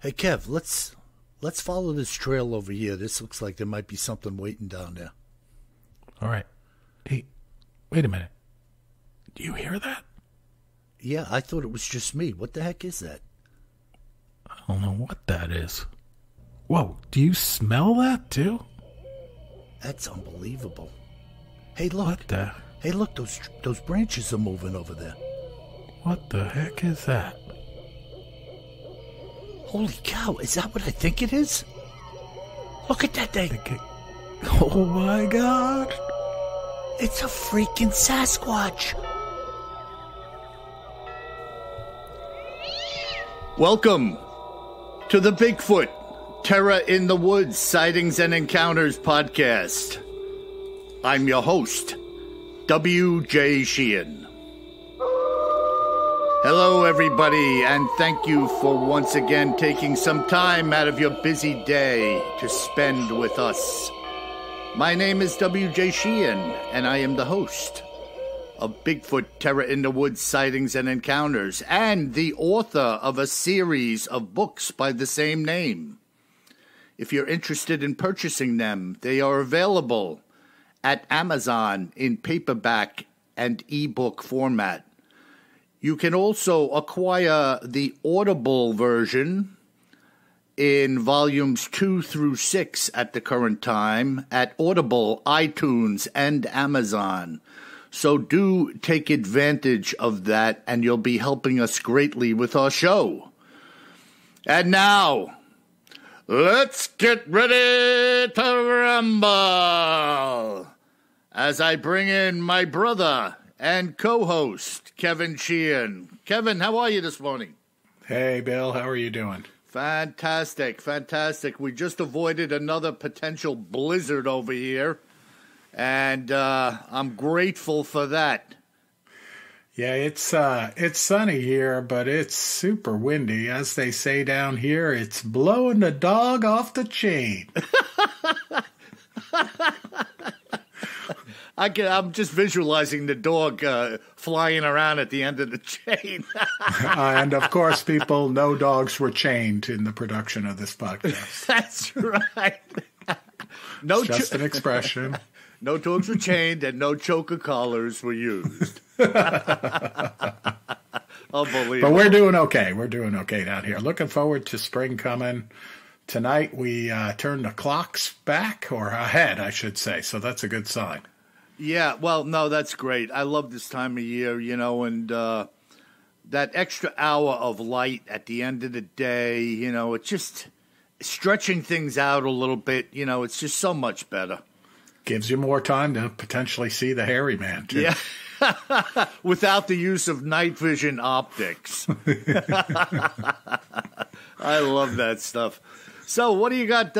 Hey Kev, let's follow this trail over here. This looks like there might be something waiting down there. All right. Hey, wait a minute. Do you hear that? Yeah, I thought it was just me. What the heck is that? I don't know what that is. Whoa, do you smell that too? That's unbelievable. Hey, look. What the? Hey, look, those branches are moving over there. What the heck is that? Holy cow, is that what I think it is? Look at that thing. Oh my God. It's a freaking Sasquatch. Welcome to the Bigfoot Terror in the Woods Sightings and Encounters podcast. I'm your host, W.J. Sheehan. Hello, everybody, and thank you for once again taking some time out of your busy day to spend with us. My name is W.J. Sheehan, and I am the host of Bigfoot Terror in the Woods Sightings and Encounters, and the author of a series of books by the same name. If you're interested in purchasing them, they are available at Amazon in paperback and ebook format. You can also acquire the Audible version in volumes 2 through 6 at the current time at Audible, iTunes, and Amazon. So do take advantage of that, and you'll be helping us greatly with our show. And now, let's get ready to rumble as I bring in my brother and co-host, Kevin Sheehan. Kevin, how are you this morning? Hey, Bill, how are you doing? Fantastic, fantastic. We just avoided another potential blizzard over here, and I'm grateful for that. Yeah, it's sunny here, but it's super windy. As they say down here, it's blowing the dog off the chain. I'm just visualizing the dog flying around at the end of the chain. And of course, people, no dogs were chained in the production of this podcast. That's right. It's just an expression. No dogs were chained and no choker collars were used. Unbelievable. But we're doing okay. We're doing okay down here. Looking forward to spring coming. Tonight we turn the clocks back, or ahead, I should say. So that's a good sign. Yeah, well, no, that's great. I love this time of year, and that extra hour of light at the end of the day, it's just stretching things out a little bit, it's just so much better. Gives you more time to potentially see the hairy man, too. Yeah, without the use of night vision optics. I love that stuff. So what do you got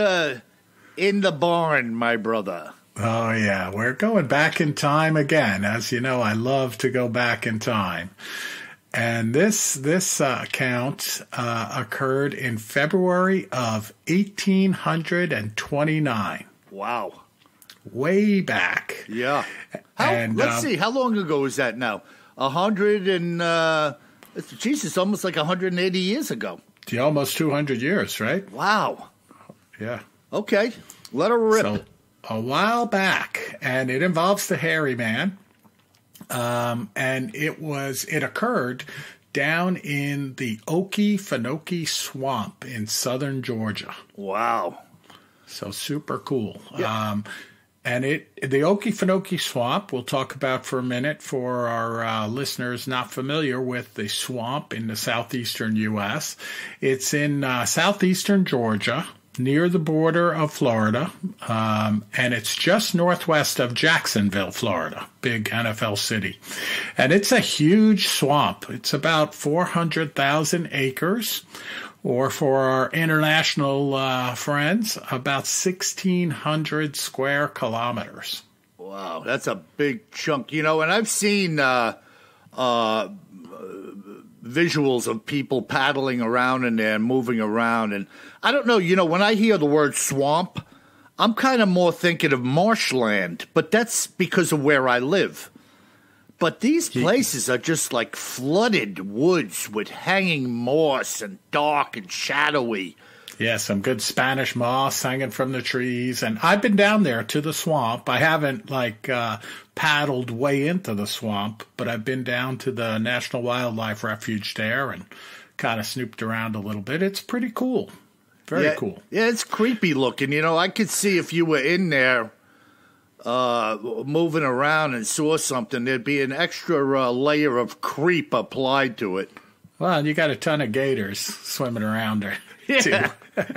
in the barn, my brother? Oh, yeah. We're going back in time again. As you know, I love to go back in time. And this account occurred in February of 1829. Wow. Way back. Yeah. Let's see. How long ago is that now? 100 and, Jesus, almost like 180 years ago. Almost 200 years, right? Wow. Yeah. Okay. Let her rip. So, a while back, and it involves the hairy man, and it occurred down in the Okeefenokee Swamp in southern Georgia. Wow. So super cool. Yeah. And the Okeefenokee Swamp, we'll talk about for a minute for our listeners not familiar with the swamp in the southeastern U.S. It's in southeastern Georgia, near the border of Florida, and it's just northwest of Jacksonville, Florida, big NFL city. And it's a huge swamp. It's about 400,000 acres, or for our international friends, about 1,600 square kilometers. Wow, that's a big chunk. And I've seen visuals of people paddling around in there and moving around. And I don't know, when I hear the word swamp, I'm kind of more thinking of marshland, but that's because of where I live. But these places are just like flooded woods with hanging moss and dark and shadowy. Yeah, some good Spanish moss hanging from the trees. And I've been down there to the swamp. I haven't, paddled way into the swamp, but I've been down to the National Wildlife Refuge there and kind of snooped around a little bit. It's pretty cool. Very cool. Yeah, it's creepy looking. I could see if you were in there moving around and saw something, there'd be an extra layer of creep applied to it. Well, you got a ton of gators swimming around there, too.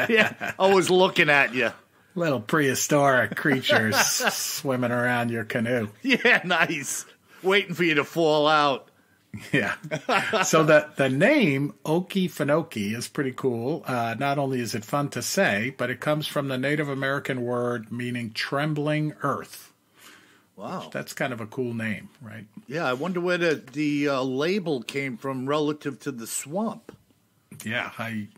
Yeah, always looking at you. Little prehistoric creatures swimming around your canoe. Yeah, nice. Waiting for you to fall out. Yeah. So the name Okeefenokee is pretty cool. Not only is it fun to say, but it comes from the Native American word meaning trembling earth. Wow. That's kind of a cool name, right? Yeah, I wonder where the label came from relative to the swamp. Yeah, I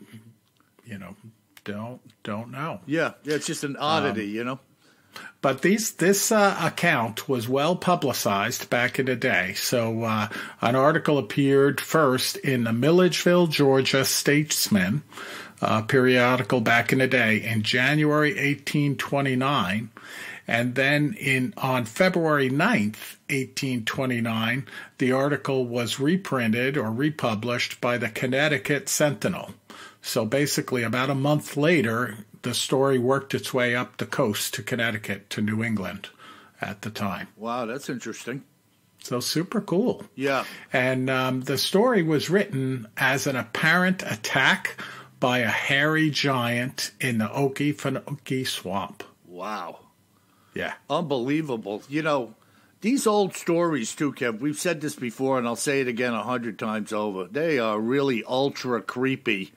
don't know. Yeah, it's just an oddity, But this account was well publicized back in the day. So an article appeared first in the Milledgeville, Georgia Statesman periodical back in the day in January 1829. And then on February 9th, 1829, the article was reprinted or republished by the Connecticut Sentinel. So basically, about a month later, the story worked its way up the coast to Connecticut, to New England at the time. Wow, that's interesting. So super cool. Yeah. And the story was written as an apparent attack by a hairy giant in the Okeefenokee Swamp. Wow. Yeah. Unbelievable. These old stories, too, Kev, we've said this before, and I'll say it again 100 times over. They are really ultra creepy.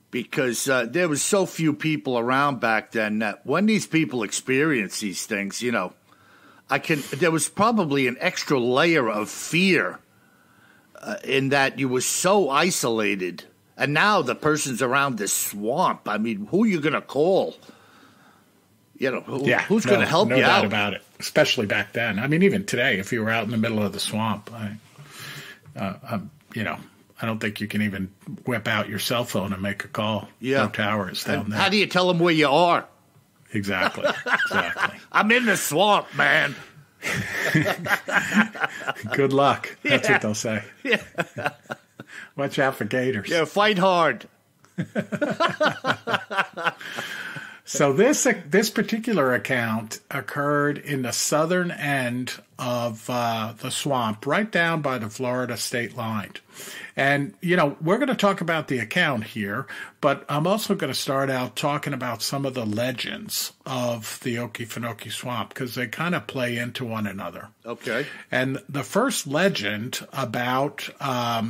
Because there was so few people around back then that when these people experienced these things, there was probably an extra layer of fear in that you were so isolated. And now the person's around this swamp. I mean, who are you going to call? Who's going to help you out? No doubt about it, especially back then. I mean, even today, if you were out in the middle of the swamp, I don't think you can even whip out your cell phone and make a call. Yeah. No towers down there. How do you tell them where you are? Exactly. I'm in the swamp, man. Good luck. That's what they'll say. Yeah. Watch out for gators. Yeah, fight hard. So this particular account occurred in the southern end of the swamp, right down by the Florida state line. And, we're going to talk about the account here, but I'm also going to start out talking about some of the legends of the Okeefenokee Swamp, because they kind of play into one another. Okay. And the first legend about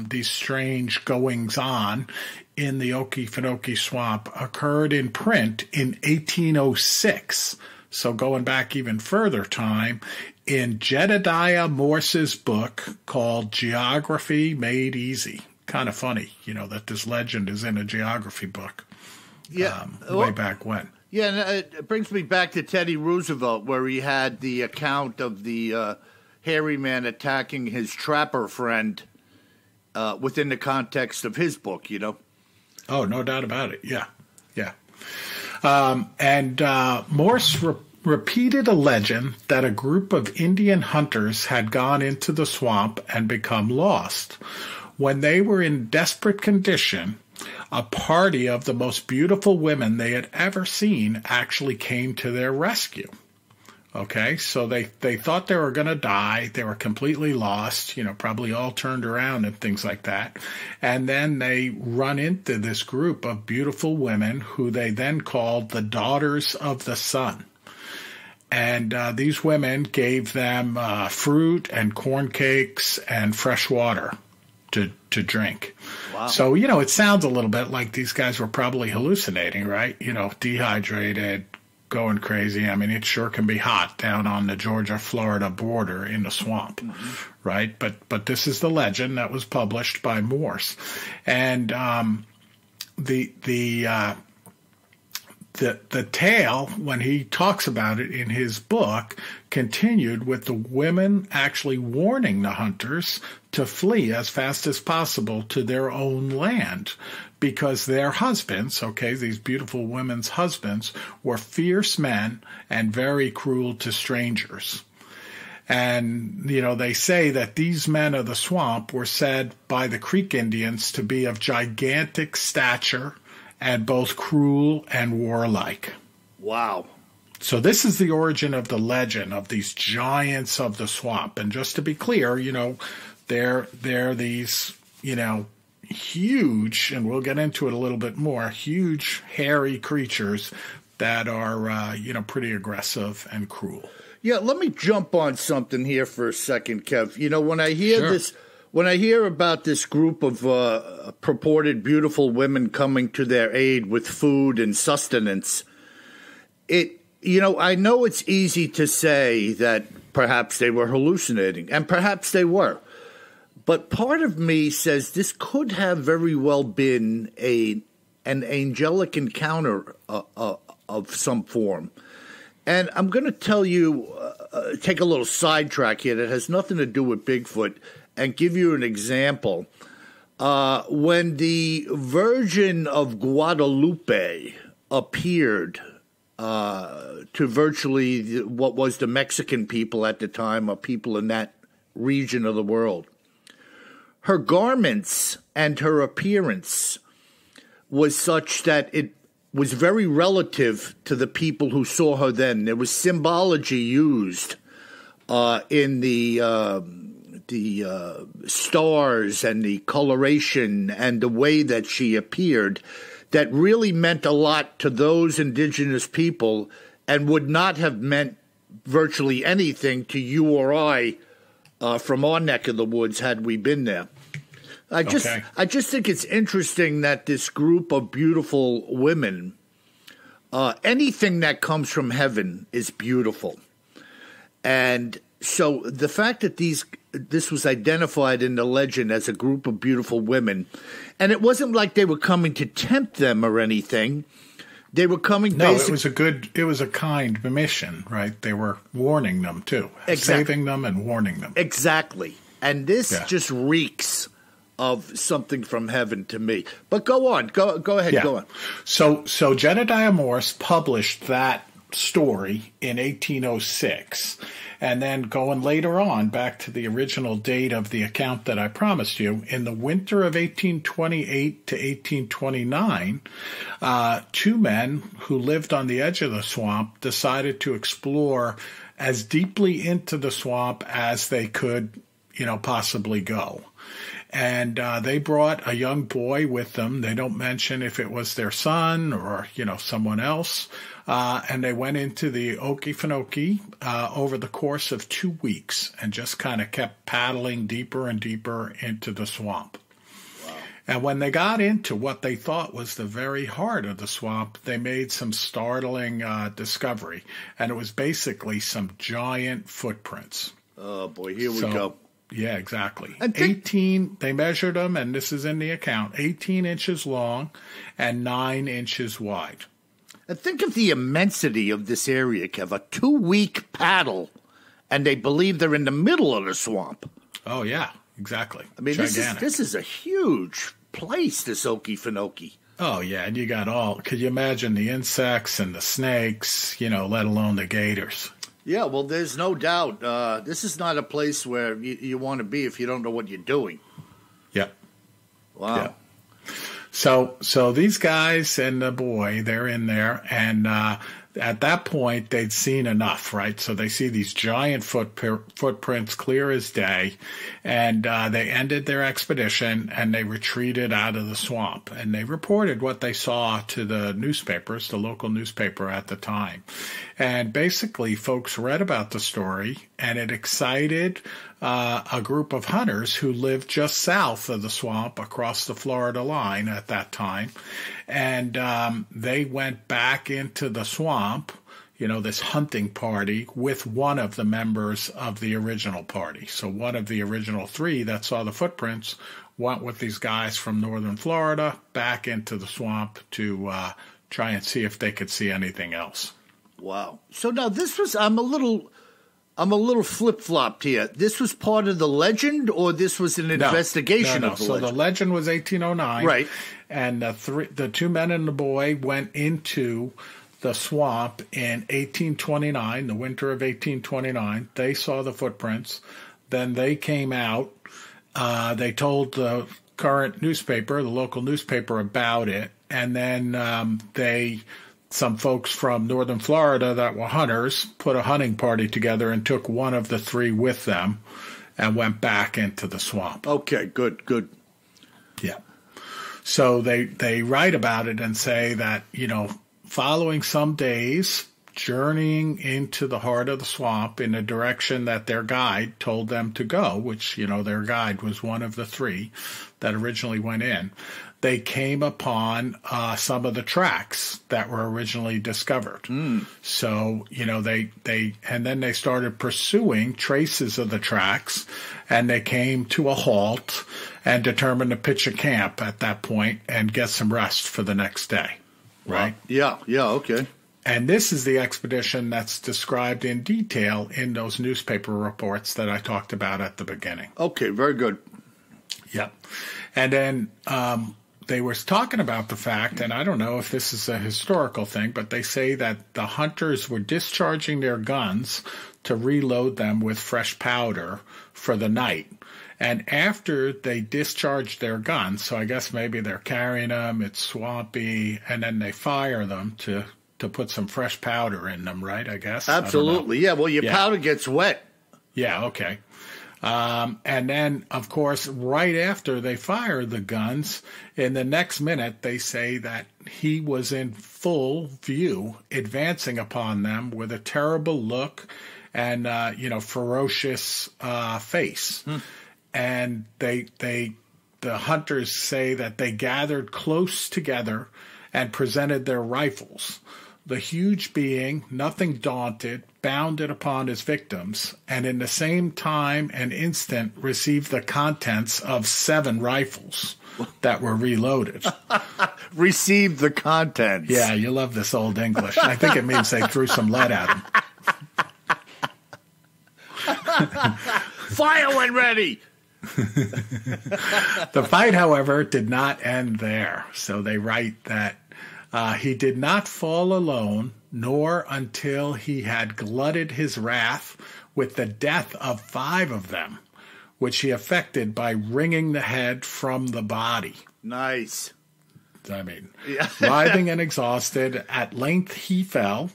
these strange goings-on in the Okeefenokee Swamp occurred in print in 1806. So going back even further time, in Jedediah Morse's book called Geography Made Easy. Kind of funny, that this legend is in a geography book. Yeah. Way back when. Yeah, and it brings me back to Teddy Roosevelt, where he had the account of the hairy man attacking his trapper friend within the context of his book, Oh, no doubt about it. Yeah. And Morse repeated a legend that a group of Indian hunters had gone into the swamp and become lost. When they were in desperate condition, a party of the most beautiful women they had ever seen actually came to their rescue. Okay, so they thought they were going to die. They were completely lost, probably all turned around and things like that. And then they run into this group of beautiful women who they then called the Daughters of the Sun. And these women gave them fruit and corn cakes and fresh water to drink. Wow. So, it sounds a little bit like these guys were probably hallucinating, right? Dehydrated, going crazy. I mean, it sure can be hot down on the Georgia-Florida border in the swamp, right? But this is the legend that was published by Morse. And the tale, when he talks about it in his book, continued with the women actually warning the hunters to flee as fast as possible to their own land because their husbands, okay, these beautiful women's husbands, were fierce men and very cruel to strangers. And, they say that these men of the swamp were said by the Creek Indians to be of gigantic stature and both cruel and warlike. Wow. So this is the origin of the legend of these giants of the swamp. And just to be clear, they're these, huge, and we'll get into it a little bit more, huge, hairy creatures that are, pretty aggressive and cruel. Yeah, let me jump on something here for a second, Kev. When I hear Sure. when I hear about this group of purported beautiful women coming to their aid with food and sustenance, I know it's easy to say that perhaps they were hallucinating, and perhaps they were. But part of me says this could have very well been an angelic encounter of some form. And I'm going to tell you, take a little sidetrack here that has nothing to do with Bigfoot and give you an example. When the Virgin of Guadalupe appeared to virtually what was the Mexican people at the time, or people in that region of the world, her garments and her appearance was such that it was very relative to the people who saw her then. There was symbology used in the stars and the coloration and the way that she appeared that really meant a lot to those indigenous people and would not have meant virtually anything to you or I from our neck of the woods had we been there. I just think it's interesting that this group of beautiful women, anything that comes from heaven is beautiful. And so the fact that this was identified in the legend as a group of beautiful women, and it wasn't like they were coming to tempt them or anything. They were coming. No, it was a kind mission, right? They were warning them too, saving them and warning them. Exactly, and this just reeks of something from heaven to me. But go on, go ahead, go on. So Jedediah Morse published that story in 1806, and then going later on back to the original date of the account that I promised you, in the winter of 1828 to 1829, two men who lived on the edge of the swamp decided to explore as deeply into the swamp as they could, possibly go. And they brought a young boy with them. They don't mention if it was their son or, someone else. And they went into the Okeefenokee over the course of 2 weeks and just kind of kept paddling deeper and deeper into the swamp. Wow. And when they got into what they thought was the very heart of the swamp, they made some startling discovery. And it was basically some giant footprints. Oh, boy, here we go. Yeah, exactly. 18, they measured them, and this is in the account, 18 inches long and 9 inches wide. And think of the immensity of this area, Kev. A 2-week paddle, and they believe they're in the middle of the swamp. Oh, yeah, exactly. I mean, this is a huge place, this Okeefenokee. Oh, yeah, and you got could you imagine the insects and the snakes, let alone the gators? Yeah, well, there's no doubt. This is not a place where you want to be if you don't know what you're doing. Yep. Wow. Yep. So these guys and the boy, they're in there, and at that point, they'd seen enough, right? So they see these giant footprints clear as day, and they ended their expedition, and they retreated out of the swamp. And they reported what they saw to the newspapers, the local newspaper at the time. And basically, folks read about the story, and it excited a group of hunters who lived just south of the swamp across the Florida line at that time. And they went back into the swamp, this hunting party with one of the members of the original party. So one of the original 3 that saw the footprints went with these guys from northern Florida back into the swamp to try and see if they could see anything else. Wow. So now this was, I'm a little I'm a little flip-flopped here. This was part of the legend, or this was an investigation of the legend? So the legend was 1809. Right. And the two men and the boy went into the swamp in 1829, the winter of 1829. They saw the footprints. Then they came out. They told the current newspaper, the local newspaper, about it. And then some folks from northern Florida that were hunters put a hunting party together and took one of the three with them and went back into the swamp. Okay, good. Yeah. So they write about it and say that, following some days, journeying into the heart of the swamp in a direction that their guide told them to go, which, their guide was one of the three that originally went in, they came upon some of the tracks that were originally discovered. So, and then they started pursuing traces of the tracks, and they came to a halt and determined to pitch a camp at that point and get some rest for the next day. Right? Yeah, okay. And this is the expedition that's described in detail in those newspaper reports that I talked about at the beginning. Okay, very good. Yep. And then they were talking about the fact, and I don't know if this is a historical thing, but they say that the hunters were discharging their guns to reload them with fresh powder for the night. And after they discharge their guns, so I guess maybe they're carrying them, it's swampy, and then they fire them to put some fresh powder in them, right, I guess? Absolutely, yeah. Well, your powder gets wet. Yeah, okay. And then, of course, right after they fire the guns, in the next minute, they say that he was in full view, advancing upon them with a terrible look and, ferocious face. And the hunters say that they gathered close together and presented their rifles. The huge being, nothing daunted, bounded upon his victims, and in the same time and instant received the contents of 7 rifles that were reloaded. Received the contents. Yeah, you love this old English. I think it means they threw some lead at him. Fire when ready! The fight, however, did not end there. So they write that he did not fall alone, nor until he had glutted his wrath with the death of 5 of them, which he effected by wringing the head from the body. Nice. Writhing and exhausted, at length he fell,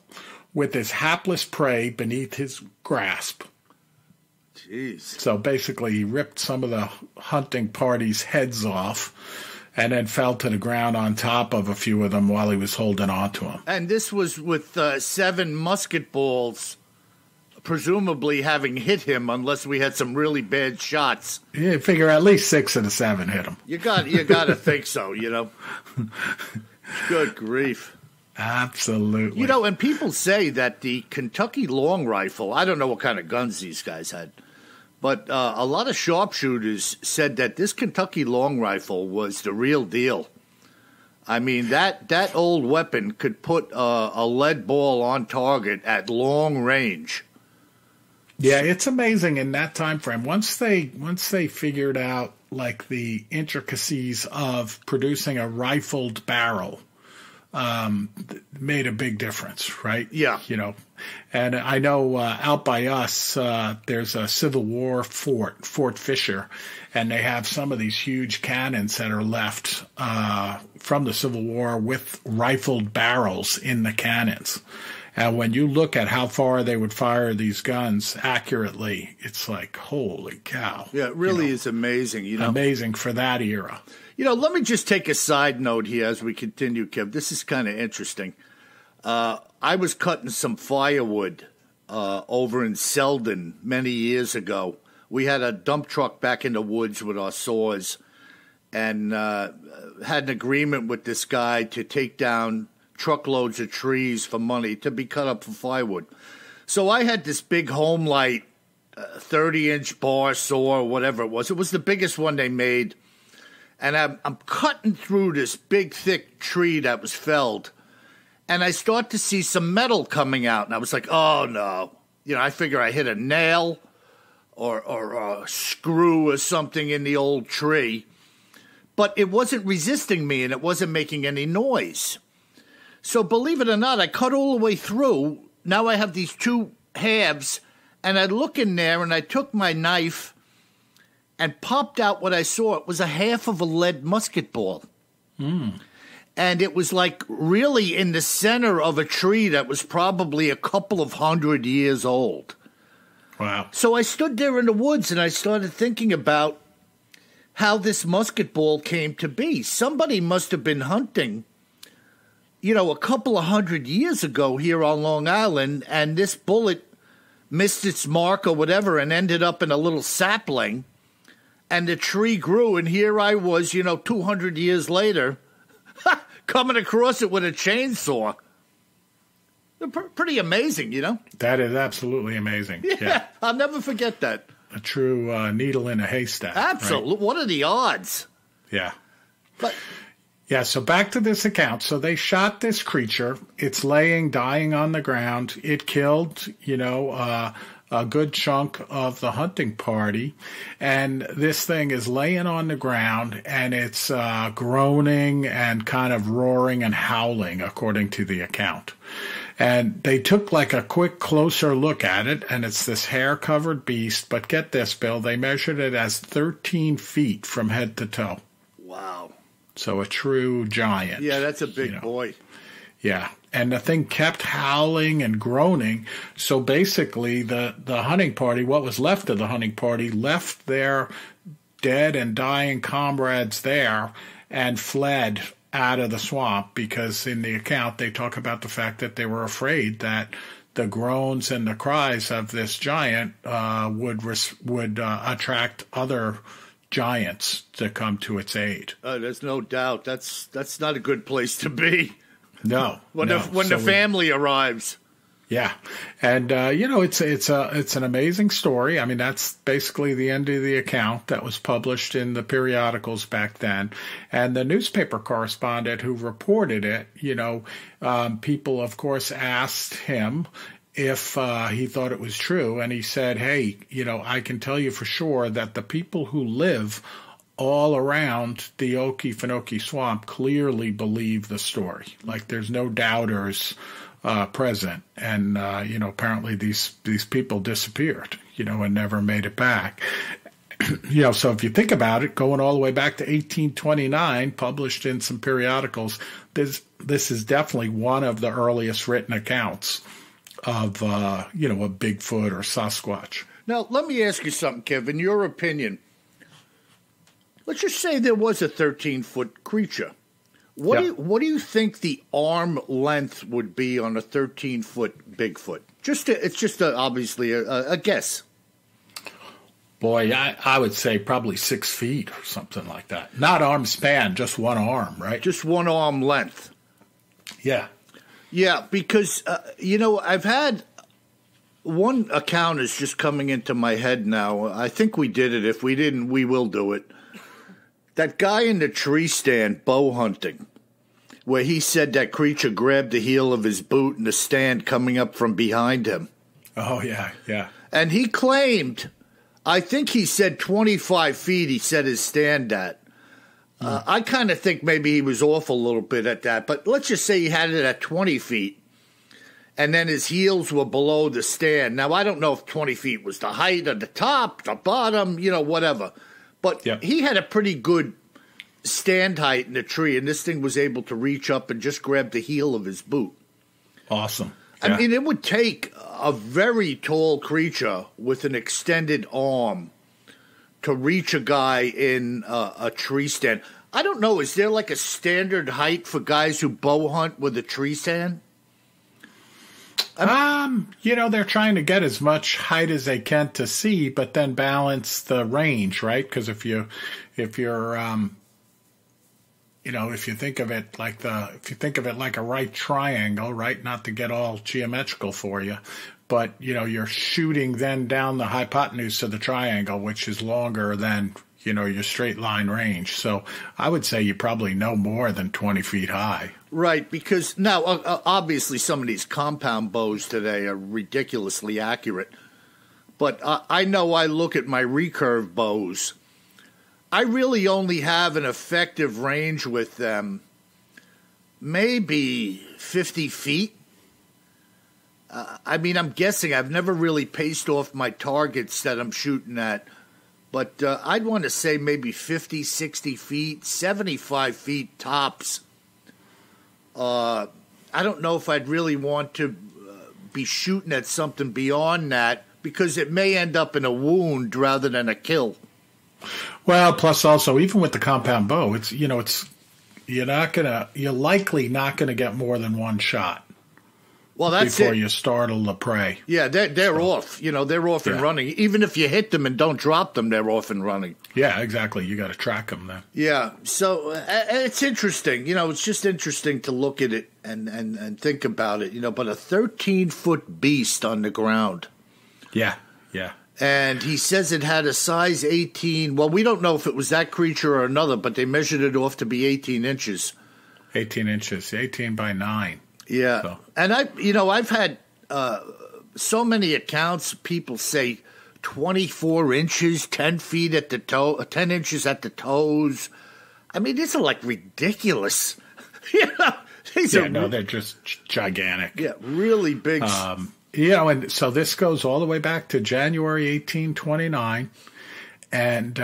with his hapless prey beneath his grasp. Jeez. So basically, he ripped some of the hunting party's heads off and then fell to the ground on top of a few of them while he was holding on to them. And this was with 7 musket balls, presumably having hit him, unless we had some really bad shots. You figure at least 6 of the 7 hit him. You got to think so, Good grief. Absolutely. And people say that the Kentucky long rifle, I don't know what kind of guns these guys had, but a lot of sharpshooters said that this Kentucky long rifle was the real deal. I mean, that old weapon could put a lead ball on target at long range. Yeah, it's amazing in that time frame. Once they figured out like the intricacies of producing a rifled barrel, made a big difference, right? Yeah. And I know out by us, there's a Civil War fort, Fort Fisher, and they have some of these huge cannons that are left from the Civil War with rifled barrels in the cannons. And when you look at how far they would fire these guns accurately, it's like, holy cow. Yeah, it really is amazing. Amazing for that era. Let me just take a side note here as we continue, Kev. This is kind of interesting. I was cutting some firewood over in Selden many years ago. We had a dump truck back in the woods with our saws and had an agreement with this guy to take down truckloads of trees for money to be cut up for firewood. So I had this big Home Light 30-inch bar saw or whatever it was. It was the biggest one they made. And I'm cutting through this big, thick tree that was felled. And I start to see some metal coming out. And I was like, oh, no. I figure I hit a nail or a screw or something in the old tree. But it wasn't resisting me, and it wasn't making any noise. So believe it or not, I cut all the way through. Now I have these two halves, and I look in there, and I took my knife and popped out what I saw. It was a half of a lead musket ball. And it was like really in the center of a tree that was probably a couple of 100 years old. Wow. So I stood there in the woods, and I started thinking about how this musket ball came to be. Somebody must have been hunting, a couple of 100 years ago here on Long Island, and this bullet missed its mark or whatever and ended up in a little sapling, and the tree grew, and here I was, 200 years later, coming across it with a chainsaw. Pretty amazing, That is absolutely amazing. Yeah, I'll never forget that. A true needle in a haystack. Absolutely. Right? What are the odds? Yeah. But yeah, so back to this account. So they shot this creature. It's dying on the ground. It killed, a good chunk of the hunting party. And this thing is laying on the ground, and it's groaning and kind of roaring and howling, according to the account. And they took like a quick closer look at it, and it's this hair-covered beast. But get this, Bill, they measured it as 13 feet from head to toe. Wow. So a true giant. Yeah, that's a big boy. Yeah. And the thing kept howling and groaning. So basically the hunting party, what was left of the hunting party, left their dead and dying comrades there and fled out of the swamp, because in the account they talk about the fact that they were afraid that the groans and the cries of this giant would attract other giants to come to its aid. There's no doubt. That's not a good place to be. No. When the family arrives. Yeah, and it's an amazing story. I mean, that's basically the end of the account that was published in the periodicals back then, and the newspaper correspondent who reported it, people of course asked him if he thought it was true, and he said, "Hey, I can tell you for sure that the people who live all around the Okeefenokee Swamp clearly believe the story. Like, there's no doubters present, and apparently these people disappeared, and never made it back." So if you think about it, going all the way back to 1829, published in some periodicals, this is definitely one of the earliest written accounts of a Bigfoot or Sasquatch. Now, let me ask you something, Kev. In your opinion, let's just say there was a 13-foot creature. What do you think the arm length would be on a 13-foot Bigfoot? It's just obviously a guess. Boy, I would say probably 6 feet or something like that. Not arm span, just one arm, right? Just one arm length. Yeah. Yeah, because, I've had one account is just coming into my head now. I think we did it. If we didn't, we will do it. That guy in the tree stand bow hunting, where he said that creature grabbed the heel of his boot in the stand coming up from behind him. Oh, yeah. And he claimed, I think he said 25 feet he set his stand at. I kind of think maybe he was off a little bit at that, but let's just say he had it at 20 feet, and then his heels were below the stand. Now, I don't know if 20 feet was the height or the top, the bottom, whatever. But he had a pretty good stand height in the tree, and this thing was able to reach up and just grab the heel of his boot. Awesome. Yeah. I mean, it would take a very tall creature with an extended arm to reach a guy in a tree stand. I don't know. Is there like a standard height for guys who bow hunt with a tree stand? They're trying to get as much height as they can to see, but then balance the range, right? Because if you think of it like a right triangle, right? Not to get all geometrical for you, but you're shooting then down the hypotenuse of the triangle, which is longer than your straight line range. So I would say you probably no more than 20 feet high. Right, because now, obviously, some of these compound bows today are ridiculously accurate. But I know I look at my recurve bows. I really only have an effective range with them, maybe 50 feet. I'm guessing I've never really paced off my targets that I'm shooting at. But I'd want to say maybe 50, 60 feet, 75 feet tops. I don't know if I'd really want to be shooting at something beyond that because it may end up in a wound rather than a kill. Well, plus also, even with the compound bow, you're likely not gonna get more than one shot. Well, that's before you startle the prey. Yeah, they're off. They're off and running. Even if you hit them and don't drop them, they're off and running. Yeah, exactly. You got to track them then. Yeah, so it's interesting. It's just interesting to look at it and think about it. But a 13-foot beast on the ground. Yeah, yeah. And he says it had a size 18. Well, we don't know if it was that creature or another, but they measured it off to be 18 inches. 18 inches, 18 by 9. Yeah, so. And I've had so many accounts. People say 24 inches, 10 feet at the toe, 10 inches at the toes. These are like ridiculous. They're just gigantic. Yeah, really big. And so this goes all the way back to January 1829. And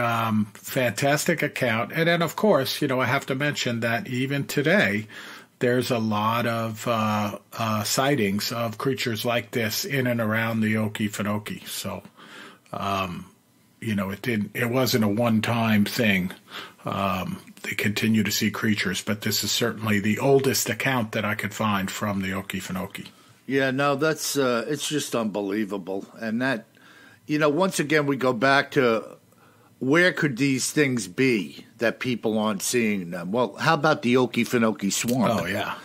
fantastic account. And then, of course, I have to mention that even today, there's a lot of sightings of creatures like this in and around the Okeefenokee. So, it wasn't a one-time thing. They continue to see creatures, but this is certainly the oldest account that I could find from the Okeefenokee. Yeah, no, that's it's just unbelievable. And that, once again, we go back to where could these things be that people aren't seeing them? Well, how about the Okeefenokee Swamp? Oh, yeah.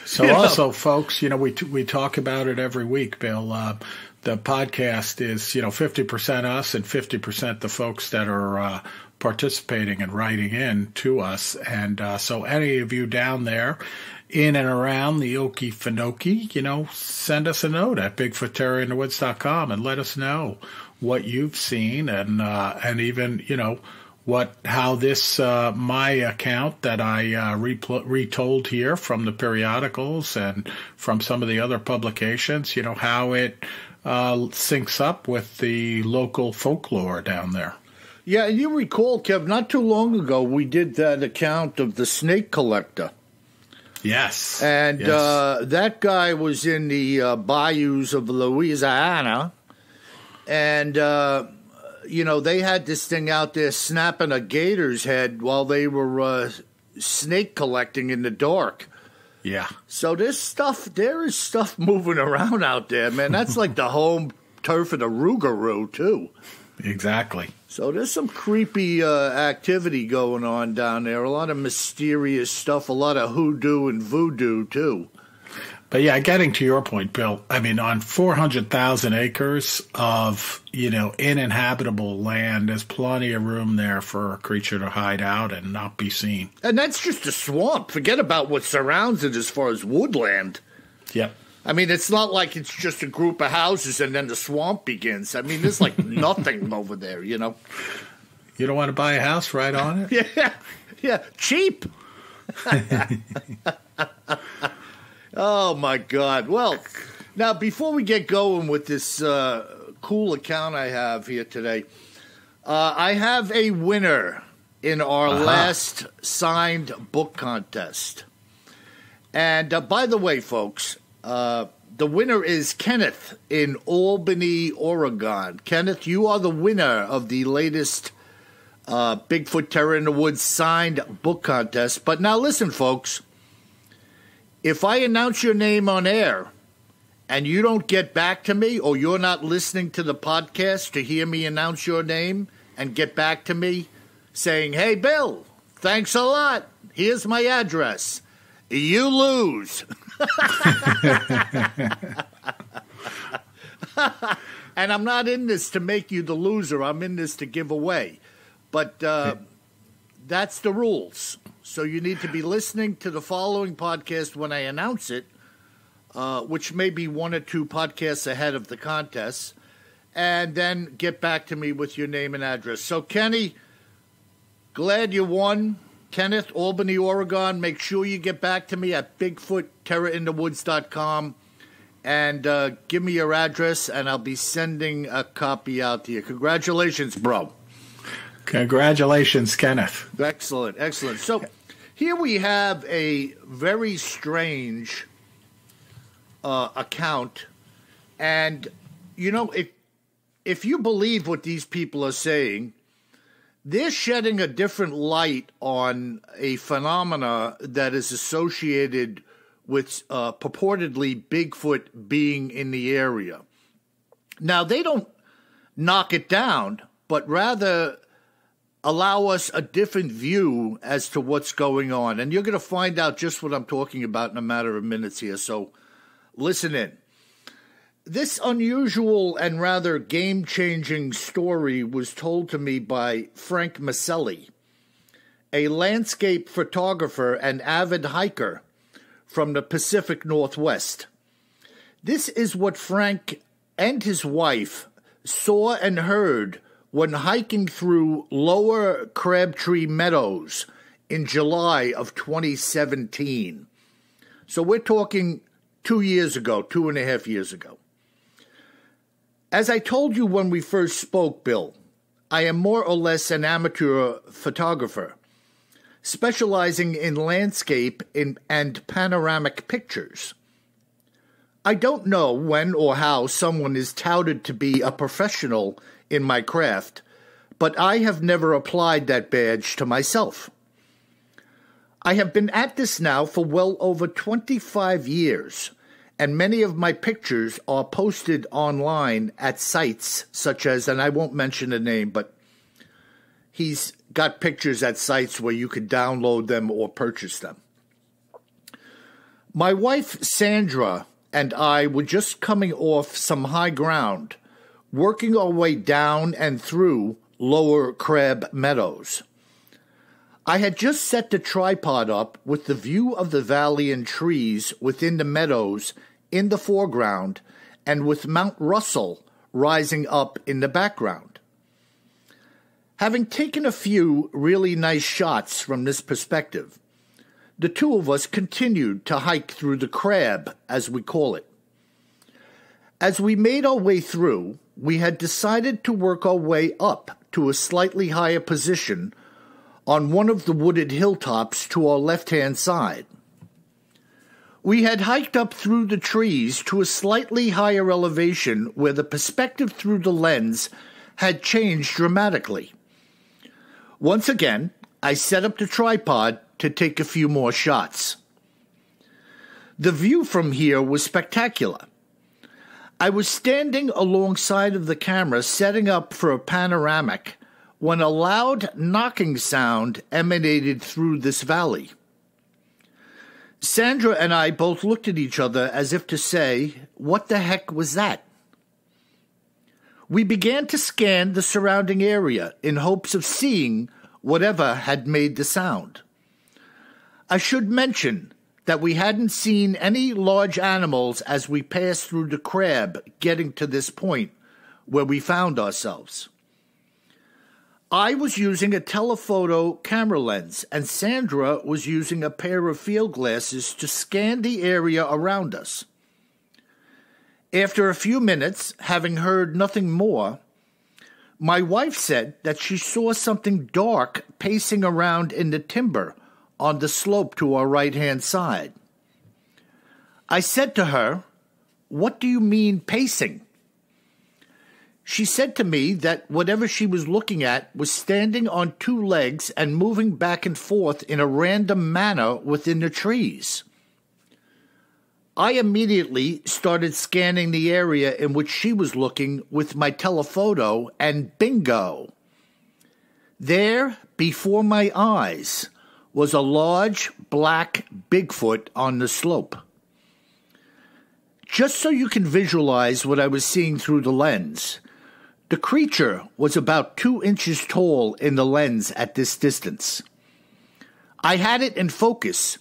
So also, folks, we talk about it every week, Bill. The podcast is, 50% us and 50% the folks that are participating and writing in to us. And so any of you down there in and around the Okeefenokee, send us a note at BigfootTerrorInTheWoods.com and let us know what you've seen and even, how this, my account that I retold here from the periodicals and from some of the other publications, how it syncs up with the local folklore down there. Yeah, and you recall, Kev, not too long ago we did that account of the snake collector. Yes. And that guy was in the bayous of Louisiana. And, they had this thing out there snapping a gator's head while they were snake collecting in the dark. Yeah. So there is stuff moving around out there, man. That's like the home turf of the Rougarou, too. Exactly. So there's some creepy activity going on down there. A lot of mysterious stuff, a lot of hoodoo and voodoo, too. But yeah, getting to your point, Bill, on 400,000 acres of, uninhabitable land, there's plenty of room there for a creature to hide out and not be seen. And that's just a swamp. Forget about what surrounds it as far as woodland. Yep. It's not like it's just a group of houses and then the swamp begins. There's like nothing over there, You don't want to buy a house right on it? Yeah, cheap. Oh, my God. Well, now, before we get going with this cool account I have here today, I have a winner in our last signed book contest. And by the way, folks, the winner is Kenneth in Albany, Oregon. Kenneth, you are the winner of the latest Bigfoot Terror in the Woods signed book contest. But now listen, folks. If I announce your name on air and you don't get back to me or you're not listening to the podcast to hear me announce your name and get back to me saying, hey, Bill, thanks a lot. Here's my address. You lose. And I'm not in this to make you the loser. I'm in this to give away. But that's the rules. So you need to be listening to the following podcast when I announce it, which may be 1 or 2 podcasts ahead of the contest, and then get back to me with your name and address. So, Kenny, glad you won. Kenneth, Albany, Oregon. Make sure you get back to me at BigfootTerrorInTheWoods.com and give me your address, and I'll be sending a copy out to you. Congratulations, bro. Congratulations, Kenneth. Excellent, excellent. So here we have a very strange account, and, you know, if you believe what these people are saying, they're shedding a different light on a phenomena that is associated with purportedly Bigfoot being in the area. Now, they don't knock it down, but rather allow us a different view as to what's going on. And you're going to find out just what I'm talking about in a matter of minutes here, so listen in. This unusual and rather game-changing story was told to me by Frank Maselli, a landscape photographer and avid hiker from the Pacific Northwest. This is what Frank and his wife saw and heard when hiking through Lower Crabtree Meadows in July of 2017. So we're talking 2 years ago, 2.5 years ago. As I told you when we first spoke, Bill, I am more or less an amateur photographer, specializing in landscape and panoramic pictures. I don't know when or how someone is touted to be a professional in my craft, but I have never applied that badge to myself. I have been at this now for well over 25 years, and many of my pictures are posted online at sites such as, and I won't mention the name, but he's got pictures at sites where you could download them or purchase them. My wife, Sandra, and I were just coming off some high ground, working our way down and through Lower Crab Meadows. I had just set the tripod up with the view of the valley and trees within the meadows in the foreground and with Mount Russell rising up in the background. Having taken a few really nice shots from this perspective, the two of us continued to hike through the crab, as we call it. As we made our way through, we had decided to work our way up to a slightly higher position on one of the wooded hilltops to our left-hand side. We had hiked up through the trees to a slightly higher elevation where the perspective through the lens had changed dramatically. Once again, I set up the tripod to take a few more shots. The view from here was spectacular. I was standing alongside of the camera setting up for a panoramic when a loud knocking sound emanated through this valley. Sandra and I both looked at each other as if to say, "What the heck was that?" We began to scan the surrounding area in hopes of seeing whatever had made the sound. I should mention that we hadn't seen any large animals as we passed through the crab getting to this point where we found ourselves. I was using a telephoto camera lens, and Sandra was using a pair of field glasses to scan the area around us. After a few minutes, having heard nothing more, my wife said that she saw something dark pacing around in the timber on the slope to our right-hand side. I said to her, "What do you mean pacing?" She said to me that whatever she was looking at was standing on 2 legs and moving back and forth in a random manner within the trees. I immediately started scanning the area in which she was looking with my telephoto, and bingo! There, before my eyes, was a large black Bigfoot on the slope. Just so you can visualize what I was seeing through the lens, The creature was about 2 inches tall in the lens at this distance. I had it in focus,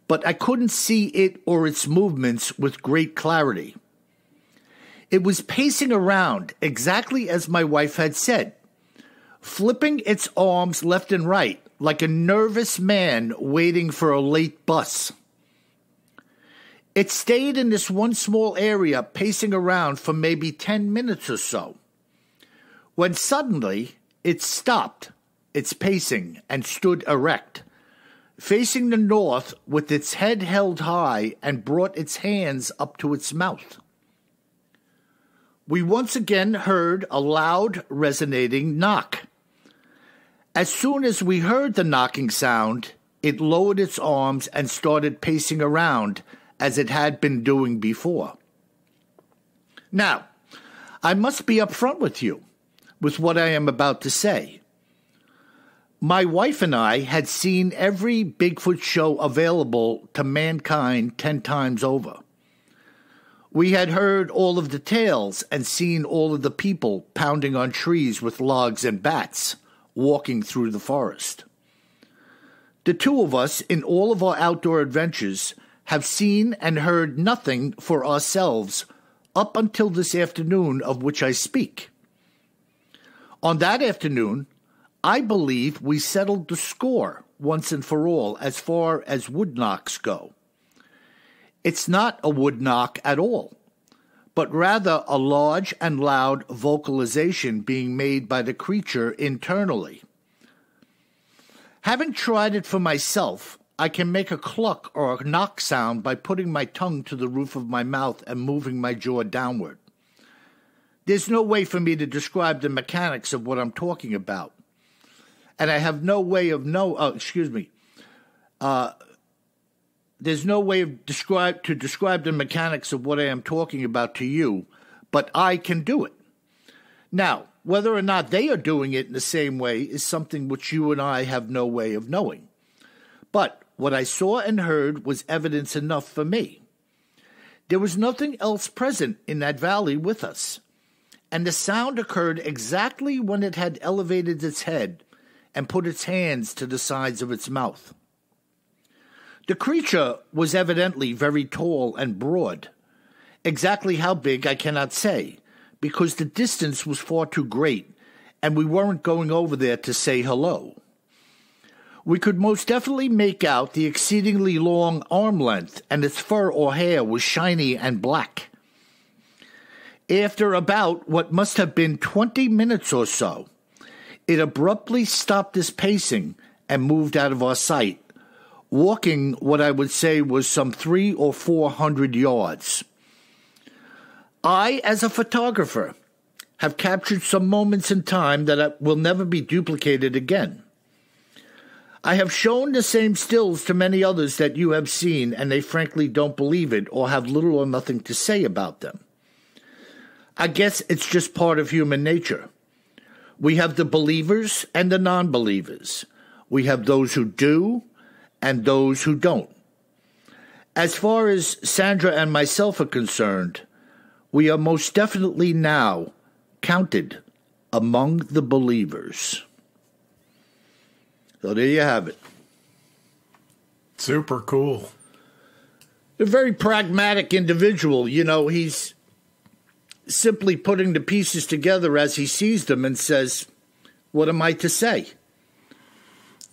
but I couldn't see it or its movements with great clarity. It was pacing around exactly as my wife had said, flipping its arms left and right like a nervous man waiting for a late bus. It stayed in this one small area pacing around for maybe 10 minutes or so, when suddenly it stopped its pacing and stood erect, facing the north with its head held high and brought its hands up to its mouth. We once again heard a loud, resonating knock. As soon as we heard the knocking sound, it lowered its arms and started pacing around as it had been doing before. Now, I must be upfront with you with what I am about to say. My wife and I had seen every Bigfoot show available to mankind 10 times over. We had heard all of the tales and seen all of the people pounding on trees with logs and bats, walking through the forest. The two of us, in all of our outdoor adventures, have seen and heard nothing for ourselves up until this afternoon of which I speak. On that afternoon, I believe we settled the score once and for all as far as wood knocks go. It's not a wood knock at all, but rather a large and loud vocalization being made by the creature internally. Having tried it for myself, I can make a cluck or a knock sound by putting my tongue to the roof of my mouth and moving my jaw downward. There's no way for me to describe the mechanics of what I'm talking about. And I have no way of there's no way of describe the mechanics of what I am talking about to you, but I can do it. Now, whether or not they are doing it in the same way is something which you and I have no way of knowing. But what I saw and heard was evidence enough for me. There was nothing else present in that valley with us, and the sound occurred exactly when it had elevated its head and put its hands to the sides of its mouth. The creature was evidently very tall and broad. Exactly how big I cannot say, because the distance was far too great, and we weren't going over there to say hello. We could most definitely make out the exceedingly long arm length, and its fur or hair was shiny and black. After about what must have been 20 minutes or so, it abruptly stopped its pacing and moved out of our sight, walking what I would say was some 300 or 400 yards. I, as a photographer, have captured some moments in time that will never be duplicated again. I have shown the same stills to many others that you have seen, and they frankly don't believe it or have little or nothing to say about them. I guess it's just part of human nature. We have the believers and the non-believers. We have those who do and those who don't. As far as Sandra and myself are concerned, we are most definitely now counted among the believers. So there you have it. Super cool. A very pragmatic individual. You know, he's simply putting the pieces together as he sees them and says, what am I to say?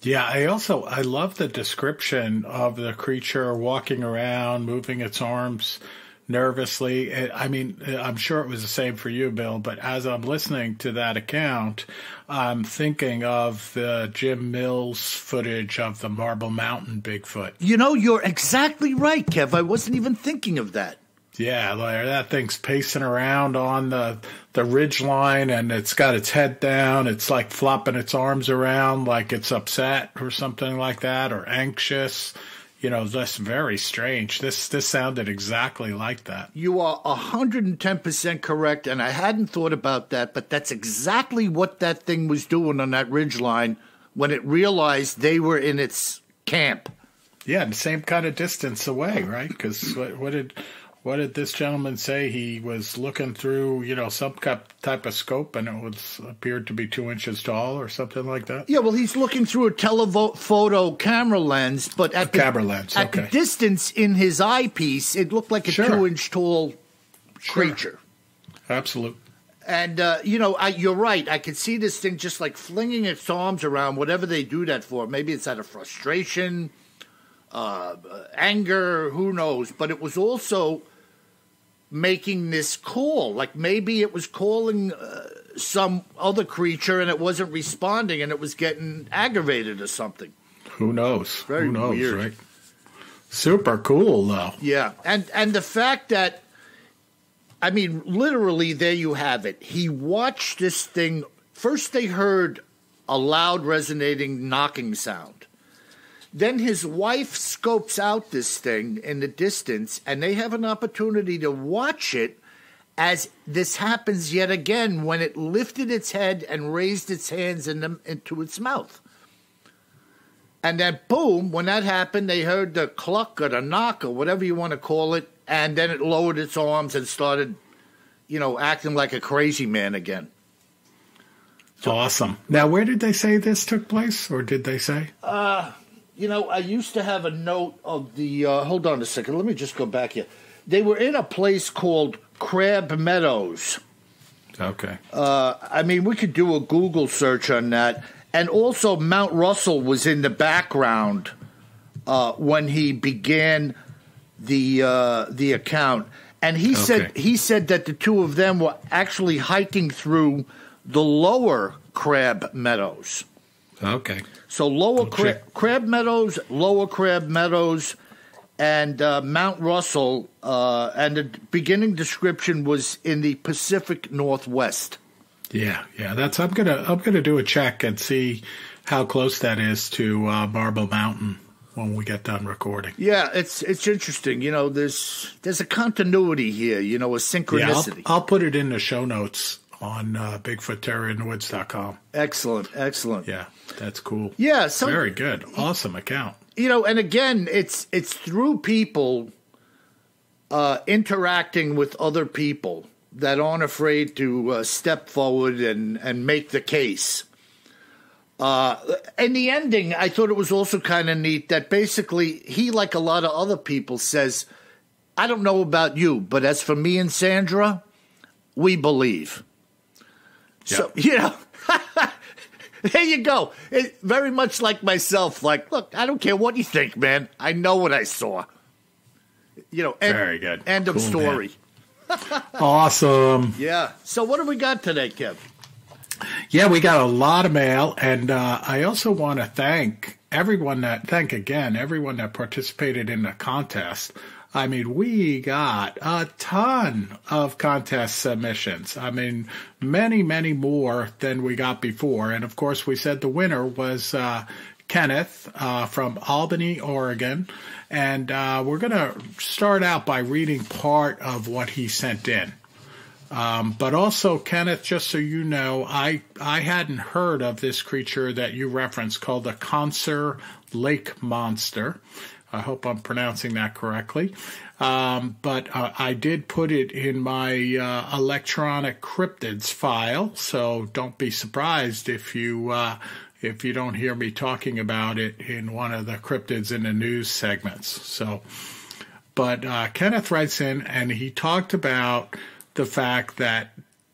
Yeah, I love the description of the creature walking around, moving its arms nervously. I mean, I'm sure it was the same for you, Bill, but as I'm listening to that account, I'm thinking of the Jim Mills footage of the Marble Mountain Bigfoot. You know, you're exactly right, Kev. I wasn't even thinking of that. Yeah, like that thing's pacing around on the ridge line, and it's got its head down. It's like flopping its arms around like it's upset or something like that, or anxious. You know, that's very strange. This sounded exactly like that. You are 110% correct, and I hadn't thought about that, but that's exactly what that thing was doing on that ridge line when it realized they were in its camp. Yeah, the same kind of distance away, right? Because What did this gentleman say? He was looking through, some type of scope, and it appeared to be 2 inches tall or something like that? Yeah, well, he's looking through a telephoto camera lens, but at the distance in his eyepiece, it looked like a 2-inch tall creature. Absolutely. And, you're right. I could see this thing just like flinging its arms around, whatever they do that for. Maybe it's out of frustration, anger, who knows. But it was also making this call. Like maybe it was calling some other creature and it wasn't responding and it was getting aggravated or something. Who knows? Very Who knows, weird. Right? Super cool, though. Yeah. And the fact that, I mean, literally, there you have it. He watched this thing. First, they heard a loud, resonating knocking sound. Then his wife scopes out this thing in the distance, and they have an opportunity to watch it as this happens yet again when it lifted its head and raised its hands into its mouth. And then, boom, when that happened, they heard the cluck or the knock or whatever you want to call it, and then it lowered its arms and started, acting like a crazy man again. Awesome. Now, where did they say this took place, or did they say? I used to have a note of the, hold on a second, let me just go back here. They were in a place called Crab Meadows. Okay. We could do a Google search on that. And also Mount Russell was in the background when he began the account. And he said that the two of them were actually hiking through the lower Crab Meadows. Okay. So lower Crab Meadows, lower Crab Meadows, and Mount Russell, and the beginning description was in the Pacific Northwest. Yeah. I'm gonna do a check and see how close that is to Marble Mountain when we get done recording. Yeah, it's interesting. There's a continuity here. A synchronicity. Yeah, I'll put it in the show notes on BigfootTerrorInTheWoods.com. Excellent. Yeah, that's cool. Yeah, very good. Awesome account. And again, it's through people interacting with other people that aren't afraid to step forward and make the case. In the ending, I thought it was also kind of neat that basically he, like a lot of other people, says, I don't know about you, but as for me and Sandra, we believe. Yep. So, there you go. Very much like myself. Like, look, I don't care what you think, man. I know what I saw. Very good. End of story. Awesome. Yeah. So what do we got today, Kev? Yeah, we got a lot of mail, and I also want to thank everyone that participated in the contest. I mean, we got a ton of contest submissions. I mean, many, many more than we got before. And, of course, we said the winner was Kenneth from Albany, Oregon. And we're going to start out by reading part of what he sent in. But also, Kenneth, just so you know, I hadn't heard of this creature that you referenced called the Conser Lake Monster. I hope I'm pronouncing that correctly. But I did put it in my electronic cryptids file, so don't be surprised if you don't hear me talking about it in one of the cryptids in the news segments. So, but Kenneth writes in, and he talked about the fact that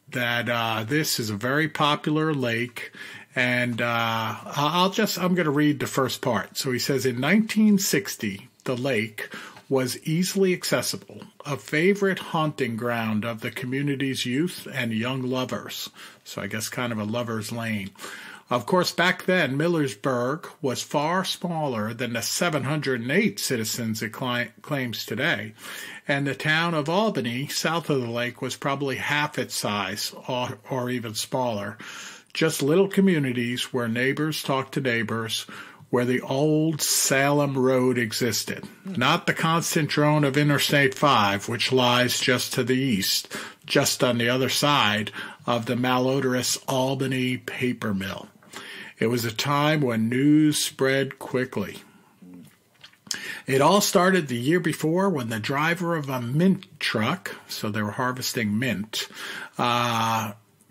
this is a very popular lake. And I'm going to read the first part. So he says, in 1960, the lake was easily accessible, a favorite haunting ground of the community's youth and young lovers. So I guess kind of a lover's lane. Of course, back then, Millersburg was far smaller than the 708 citizens it claims today. And the town of Albany, south of the lake, was probably half its size or even smaller. Just little communities where neighbors talked to neighbors, where the old Salem Road existed. Not the constant drone of Interstate 5, which lies just to the east, just on the other side of the malodorous Albany paper mill. It was a time when news spread quickly. It all started the year before when the driver of a mint truck, so they were harvesting mint,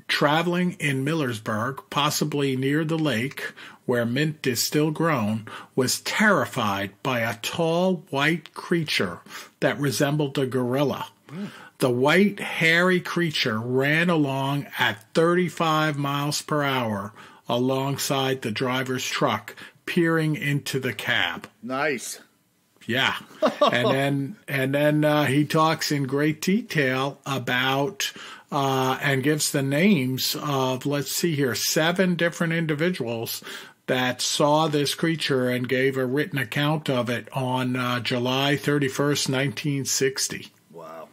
traveling in Millersburg, possibly near the lake where mint is still grown, was terrified by a tall white creature that resembled a gorilla. The white, hairy creature ran along at 35 miles per hour alongside the driver's truck, peering into the cab. Nice. Yeah. And then he talks in great detail about and gives the names of, let's see here, 7 different individuals that saw this creature and gave a written account of it on July 31st, 1960. Wow.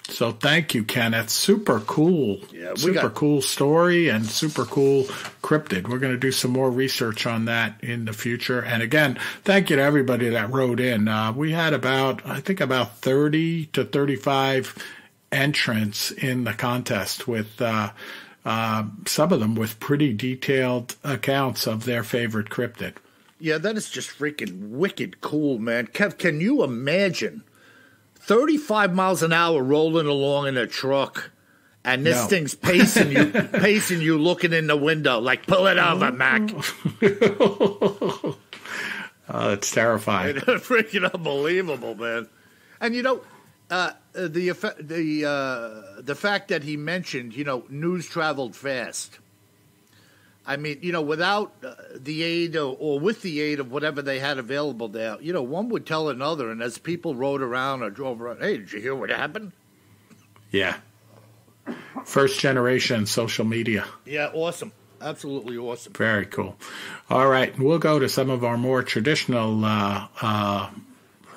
So thank you, Kenneth. Super cool. Yeah, cool story and super cool cryptid. We're going to do some more research on that in the future. And again, thank you to everybody that wrote in. We had about 30 to 35 entrants in the contest with some of them with pretty detailed accounts of their favorite cryptid. Yeah, that is just freaking wicked cool, man. Kev, can you imagine 35 miles an hour rolling along in a truck, and this thing's pacing you, looking in the window, like, pull it over, Mac. Oh, it's terrifying. It's freaking unbelievable, man. And the fact that he mentioned, news traveled fast. I mean, without the aid or with the aid of whatever they had available there, one would tell another, and as people rode around or drove around, hey, did you hear what happened? Yeah. First generation social media. Yeah, awesome. Absolutely awesome. Very cool. All right, we'll go to some of our more traditional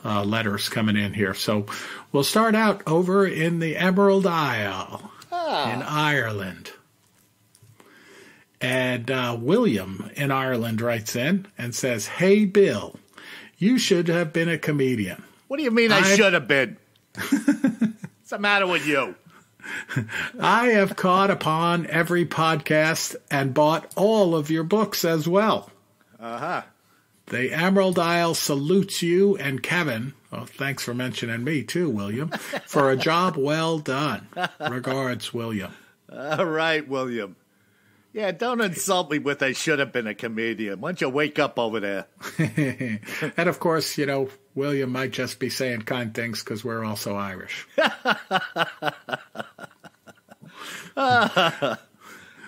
letters coming in here. So we'll start out over in the Emerald Isle in Ireland. And William in Ireland writes in and says, hey, Bill, you should have been a comedian. What do you mean I should have been? What's the matter with you? I have caught upon every podcast and bought all of your books as well. Uh-huh. The Emerald Isle salutes you and Kevin. Oh, thanks for mentioning me too, William, for a job well done. Regards, William. All right, William. Yeah, don't insult me with I should have been a comedian. Why don't you wake up over there? And, of course, William might just be saying kind things because we're also Irish.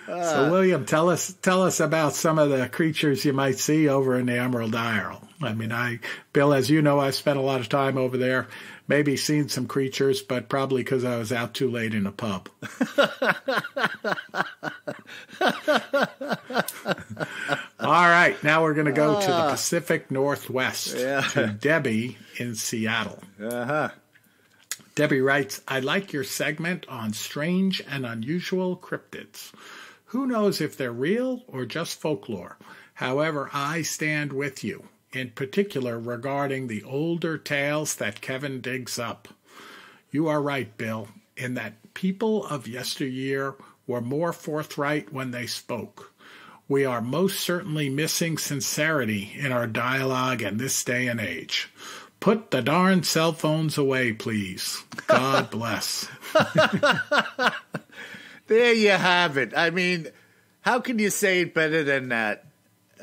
So, William, tell us about some of the creatures you might see over in the Emerald Isle. I mean, Bill, as you know, I've spent a lot of time over there. Maybe seen some creatures, but probably because I was out too late in a pub. All right, now we're going to go to the Pacific Northwest, to Debbie in Seattle. Uh-huh. Debbie writes, I like your segment on strange and unusual cryptids. Who knows if they're real or just folklore? However, I stand with you, in particular regarding the older tales that Kevin digs up. You are right, Bill, in that people of yesteryear were more forthright when they spoke. We are most certainly missing sincerity in our dialogue in this day and age. Put the darn cell phones away, please. God bless. There you have it. I mean, how can you say it better than that?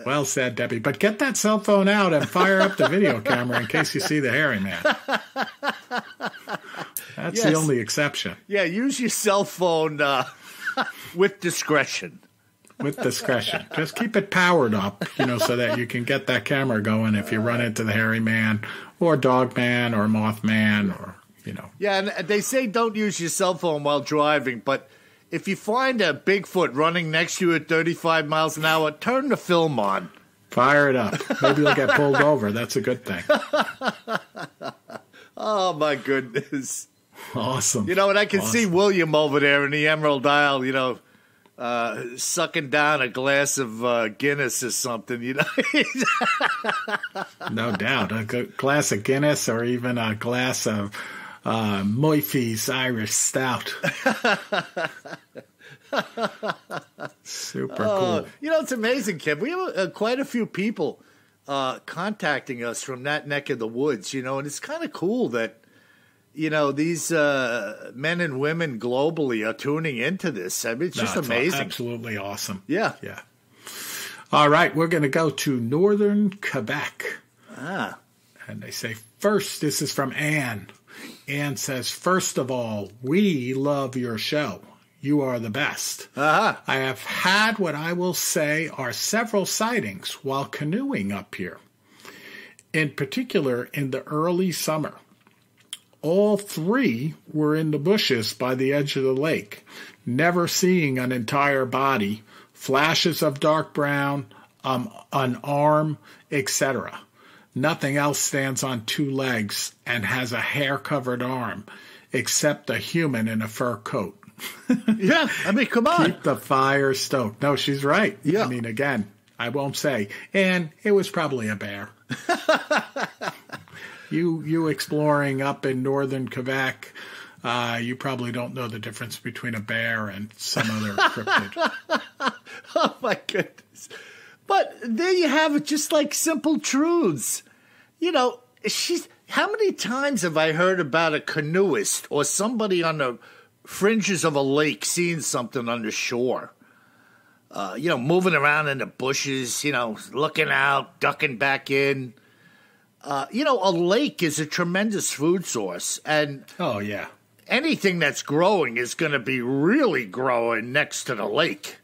Well said, Debbie. But get that cell phone out and fire up the video camera in case you see the hairy man. That's the only exception. Yeah, use your cell phone with discretion. With discretion. Just keep it powered up, so that you can get that camera going if you run into the hairy man or dog man or moth man or, Yeah, and they say don't use your cell phone while driving, but if you find a Bigfoot running next to you at 35 miles an hour, turn the film on. Fire it up. Maybe you'll get pulled over. That's a good thing. Oh, my goodness. Awesome. And I can see William over there in the Emerald Isle, sucking down a glass of Guinness or something, No doubt. A glass of Guinness or even a glass of Moife's Irish Stout. Super cool. It's amazing, Kev. We have quite a few people contacting us from that neck of the woods, and it's kind of cool that, these men and women globally are tuning into this. I mean, it's just amazing. Absolutely awesome. Yeah. Yeah. All right, we're going to go to northern Quebec. And they say, first, this is from Anne. Anne says, first of all, we love your show. You are the best. I have had what I will say are several sightings while canoeing up here, in particular in the early summer. All 3 were in the bushes by the edge of the lake, never seeing an entire body, flashes of dark brown, an arm, etc. Nothing else stands on 2 legs and has a hair-covered arm, except a human in a fur coat. Yeah, I mean, come on. Keep the fire stoked. No, she's right. Yeah. I mean, again, I won't say. And it was probably a bear. You exploring up in northern Quebec, you probably don't know the difference between a bear and some other cryptid. Oh, my goodness. But there you have it, just like simple truths. How many times have I heard about a canoeist or somebody on the fringes of a lake seeing something on the shore? Moving around in the bushes, looking out, ducking back in. A lake is a tremendous food source. And oh, yeah. Anything that's growing is going to be really growing next to the lake.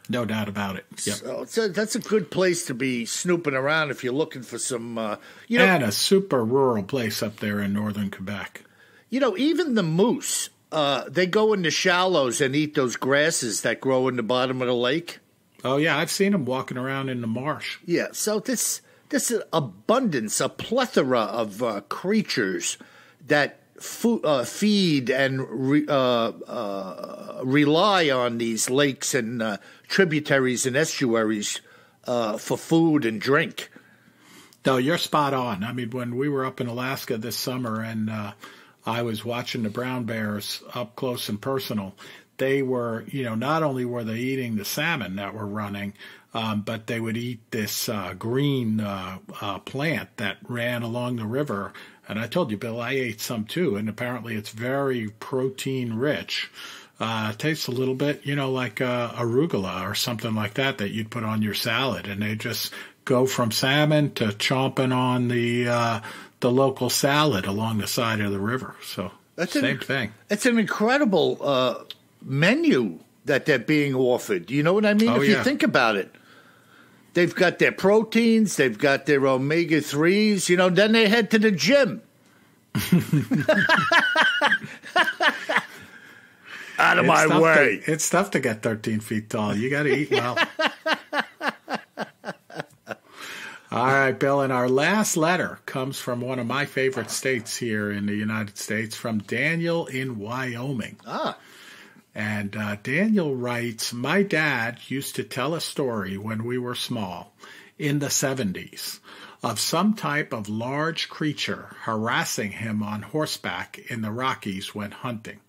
No doubt about it. Yep. So that's a good place to be snooping around if you're looking for some, And a super rural place up there in northern Quebec. Even the moose, they go in the shallows and eat those grasses that grow in the bottom of the lake. Oh, yeah, I've seen them walking around in the marsh. Yeah, so this abundance, a plethora of creatures that feed and rely on these lakes and tributaries and estuaries for food and drink. No, you're spot on. I mean, when we were up in Alaska this summer and I was watching the brown bears up close and personal, they were, not only were they eating the salmon that were running, but they would eat this green plant that ran along the river. And I told you, Bill, I ate some too, and apparently it's very protein rich. It tastes a little bit, like arugula or something like that you'd put on your salad. And they just go from salmon to chomping on the local salad along the side of the river. So same thing. It's an incredible menu that they're being offered. You know what I mean? Oh, if you think about it. They've got their proteins, they've got their omega-3s, then they head to the gym. Out of my way. It's tough to get 13 feet tall. You got to eat well. All right, Bill, and our last letter comes from one of my favorite states here in the United States, from Daniel in Wyoming. And Daniel writes, my dad used to tell a story when we were small, in the 70s, of some type of large creature harassing him on horseback in the Rockies when hunting.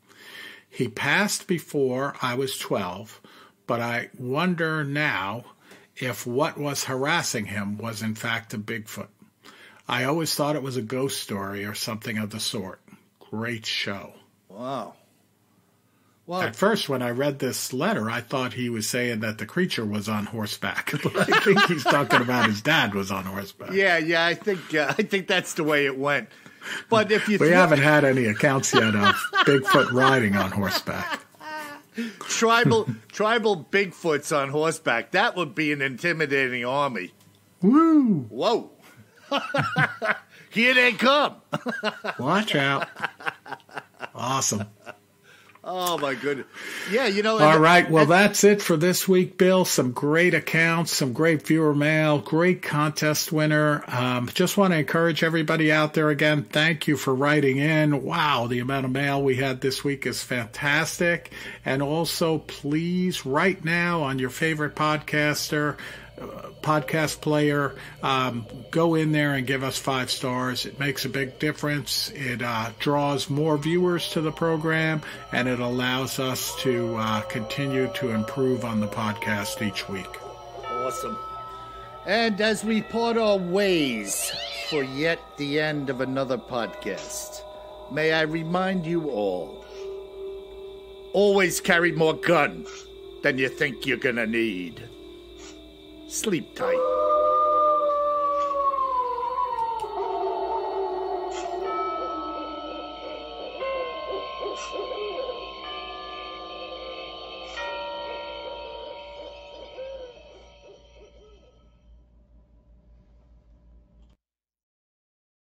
He passed before I was 12, but I wonder now if what was harassing him was in fact a Bigfoot. I always thought it was a ghost story or something of the sort. Great show. Wow. Well, at first, when I read this letter, I thought he was saying that the creature was on horseback. But I think he's talking about his dad was on horseback. Yeah, I think that's the way it went. But if you we haven't had any accounts yet of Bigfoot riding on horseback. Tribal Bigfoots on horseback. That would be an intimidating army. Woo! Whoa! Here they come. Watch out! Awesome. Oh, my goodness. Yeah, All right, well, that's it for this week, Bill. Some great accounts, some great viewer mail, great contest winner. Just want to encourage everybody out there again, thank you for writing in. Wow, the amount of mail we had this week is fantastic. And also, please, right now on your favorite podcast player, go in there and give us 5 stars. It makes a big difference. It draws more viewers to the program, and it allows us to continue to improve on the podcast each week. Awesome. And as we part our ways for yet the end of another podcast, may I remind you all, always carry more gun than you think you're gonna need. Sleep tight.